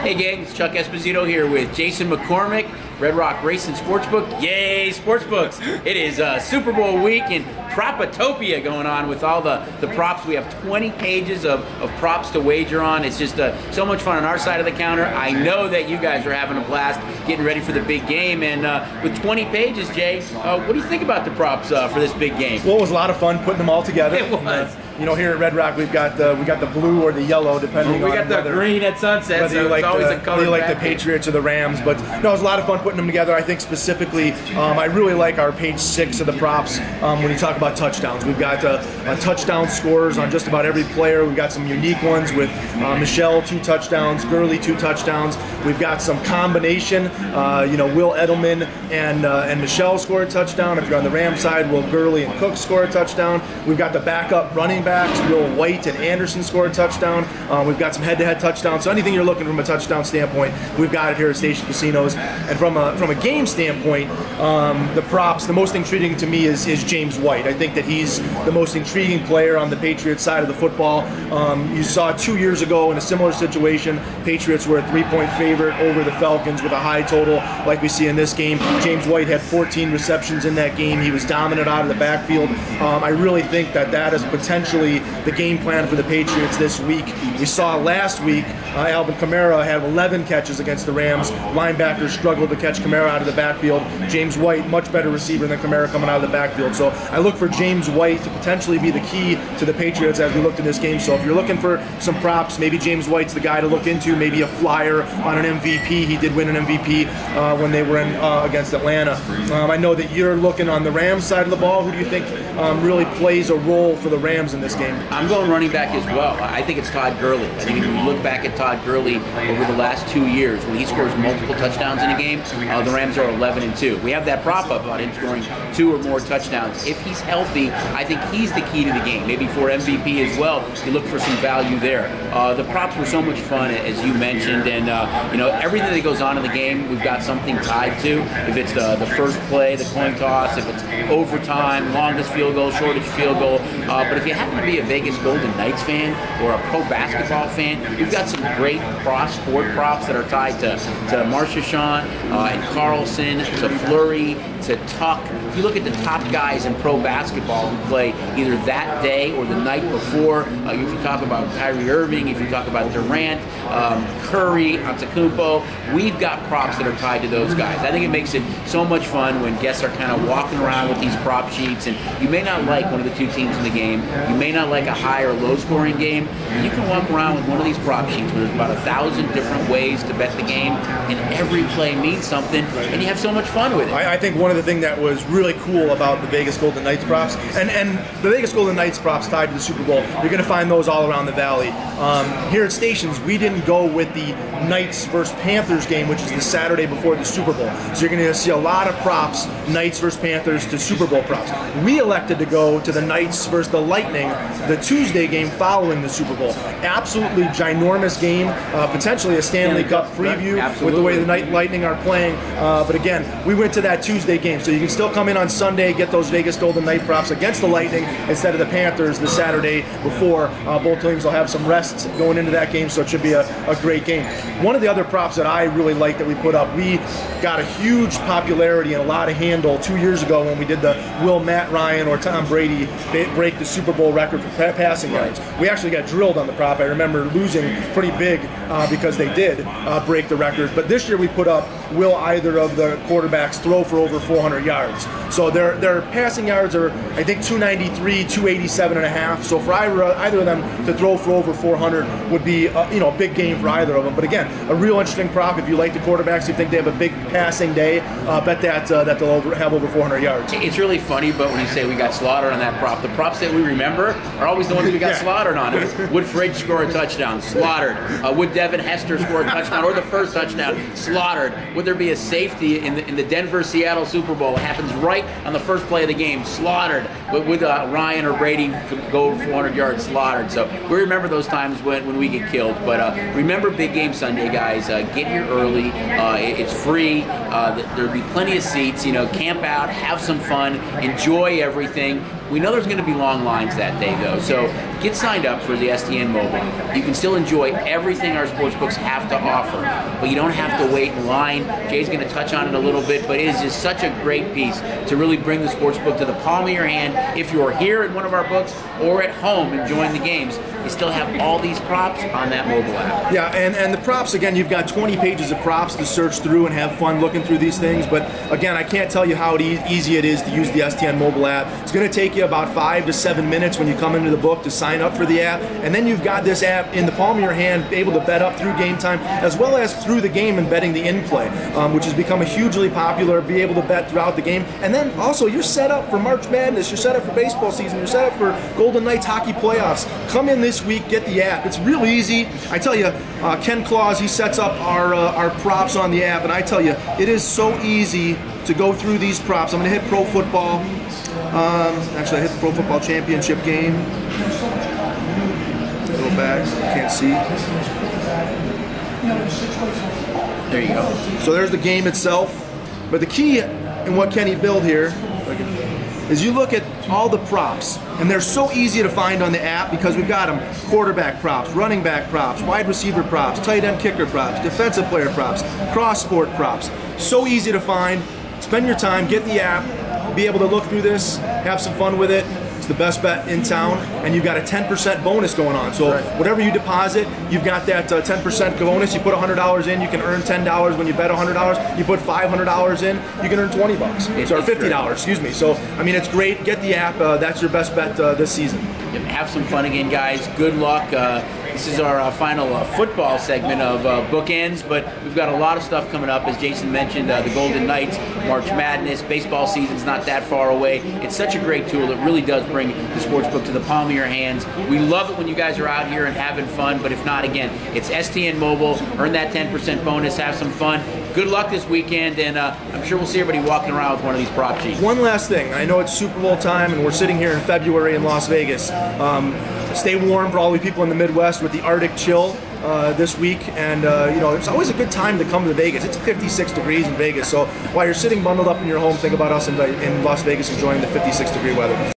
Hey gang, it's Chuck Esposito here with Jason McCormick, Red Rock Racing Sportsbook. Yay, Sportsbooks! It is Super Bowl week and Propatopia going on with all the props. We have 20 pages of props to wager on. It's just so much fun on our side of the counter. I know that you guys are having a blast getting ready for the big game. And with 20 pages, Jay, what do you think about the props for this big game? Well, it was a lot of fun putting them all together. It was. You know, here at Red Rock, we got the blue or the yellow, depending on we got the green at sunset, so it's always a color. Whether you like the Patriots or the Rams, but no, it was a lot of fun putting them together. I think specifically, I really like our page 6 of the props when you talk about touchdowns. We've got touchdown scores on just about every player. We've got some unique ones with Michelle 2 touchdowns, Gurley 2 touchdowns. We've got some combination. Will Edelman and Michelle score a touchdown. If you're on the Rams side, Will Gurley and Cook score a touchdown. We've got the backup running backs, Will White and Anderson score a touchdown. We've got some head-to-head touchdowns. So anything you're looking from a touchdown standpoint, we've got it here at Station Casinos. And from a game standpoint, the props, the most intriguing to me is James White. I think that he's the most intriguing player on the Patriots side of the football. You saw 2 years ago in a similar situation, Patriots were a 3-point favorite over the Falcons with a high total like we see in this game. James White had 14 receptions in that game. He was dominant out of the backfield. I really think that is potentially the game plan for the Patriots this week. We saw last week Alvin Kamara had 11 catches against the Rams. Linebackers struggled to catch Kamara out of the backfield. James White, much better receiver than Kamara coming out of the backfield. So I look for James White to potentially be the key to the Patriots as we looked in this game. So if you're looking for some props, maybe James White's the guy to look into, maybe a flyer on an MVP. He did win an MVP when they were in against Atlanta. I know that you're looking on the Rams side of the ball. Who do you think really plays a role for the Rams in this game? I'm going running back as well. I think it's Todd Gurley. I think if you look back at Todd Gurley over the last 2 years, when he scores multiple touchdowns in a game, the Rams are 11-2. We have that prop up on him scoring 2 or more touchdowns. If he's healthy, I think he's the key to the game. Maybe for MVP as well, you look for some value there. The props were so much fun, as you mentioned, and everything that goes on in the game, we've got something tied to. If it's the first play, the coin toss, if it's overtime, longest field goal, shortest field goal. But if you happen to be a Vegas Golden Knights fan or a pro basketball fan, we've got some great cross-sport props that are tied to Marchessault and Carlson, to Fleury, to Tuck. If you look at the top guys in pro basketball who play either that day or the night before, if you talk about Kyrie Irving, if you talk about Durant, Curry, Antetokounmpo, we've got props that are tied to those guys. I think it makes it so much fun when guests are kind of walking around with these prop sheets, and you may not like one of the 2 teams in the game, you may not like a high or low scoring game, you can walk around with one of these prop sheets where there's about 1,000 different ways to bet the game, and every play means something, and you have so much fun with it. I think one of the things that was really cool about the Vegas Golden Knights props, and the Vegas Golden Knights props tied to the Super Bowl, you're going to find those all around the Valley. Here at Stations, we didn't go with the Knights versus Panthers game, which is the Saturday before the Super Bowl. So you're going to see a lot of props, Knights versus Panthers to Super Bowl props. We elected to go to the Knights versus the Lightning, the Tuesday game following the Super Bowl. Absolutely ginormous game, potentially a Stanley Cup preview with the way the Lightning are playing. But again, we went to that Tuesday game, so you can still come in on Sunday, get those Vegas Golden Knight props against the Lightning instead of the Panthers the Saturday before. Both teams will have some rest going into that game, so it should be a great game. One of the other props that I really like that we put up, we got a huge popularity and a lot of handle 2 years ago when we did the will Matt Ryan or Tom Brady break the Super Bowl record for passing yards. We actually got drilled on the prop. I remember losing pretty big because they did break the record. But this year we put up, will either of the quarterbacks throw for over 400 yards? So their passing yards are, I think, 293, 287 and a half. So for either of them to throw for over 400 would be a big game for either of them. But again, a real interesting prop. If you like the quarterbacks, you think they have a big passing day, bet that they'll have over 400 yards. It's really funny, but when you say we got slaughtered on that prop, the props that we remember are always the ones we got slaughtered on. Would Fridge score a touchdown? Slaughtered. Would Devin Hester score a touchdown or the first touchdown? Slaughtered. Would there be a safety in the Denver-Seattle Super Bowl? It happens right on the first play of the game. Slaughtered. Would Ryan or Brady go over 400 yards? Slaughtered. So we remember those times when we get killed. But remember Big Game Sunday, guys. Get here early. It's free. There'll be plenty of seats. Camp out, have some fun, enjoy everything. We know there's going to be long lines that day, though, so get signed up for the STN Mobile. You can still enjoy everything our sportsbooks have to offer, but you don't have to wait in line. Jay's going to touch on it a little bit, but it is just such a great piece to really bring the sportsbook to the palm of your hand. If you're here in one of our books or at home enjoying the games, you still have all these props on that mobile app. Yeah, and the props, again, you've got 20 pages of props to search through and have fun looking through these things, but again, I can't tell you how easy it is to use the STN mobile app. It's going to take you about 5 to 7 minutes when you come into the book to sign up for the app, and then you've got this app in the palm of your hand, able to bet up through game time, as well as through the game and betting the in-play, which has become a hugely popular, be able to bet throughout the game. And then also, you're set up for March Madness, you're set up for baseball season, you're set up for Golden Knights hockey playoffs. Come in this week, get the app. It's real easy. I tell you, Ken Claus, he sets up our props on the app, and I tell you, it is so easy to go through these props. I'm going to hit pro football. Actually, I hit the pro football championship game. Go back. Can't see. There you go. So there's the game itself. But the key in what Kenny built here is you look at all the props, and they're so easy to find on the app because we've got them: quarterback props, running back props, wide receiver props, tight end kicker props, defensive player props, cross sport props. So easy to find. Spend your time, get the app, be able to look through this, have some fun with it. It's the best bet in town, and you've got a 10% bonus going on. So whatever you deposit, you've got that 10% bonus. You put $100 in, you can earn $10 when you bet $100. You put $500 in, you can earn $20. Or $50, excuse me. So, I mean, it's great. Get the app. That's your best bet this season. Have some fun again, guys. Good luck. This is our final football segment of Bookends, but we've got a lot of stuff coming up. As Jason mentioned, the Golden Knights, March Madness, baseball season's not that far away. It's such a great tool. It really does bring the sportsbook to the palm of your hands. We love it when you guys are out here and having fun, but if not, again, it's STN Mobile. Earn that 10% bonus. Have some fun. Good luck this weekend, and I'm sure we'll see everybody walking around with one of these prop sheets. One last thing. I know it's Super Bowl time, and we're sitting here in February in Las Vegas. Stay warm for all the people in the Midwest with the Arctic chill this week, and you know, it's always a good time to come to Vegas. It's 56 degrees in Vegas, so while you're sitting bundled up in your home, think about us in Las Vegas enjoying the 56-degree weather.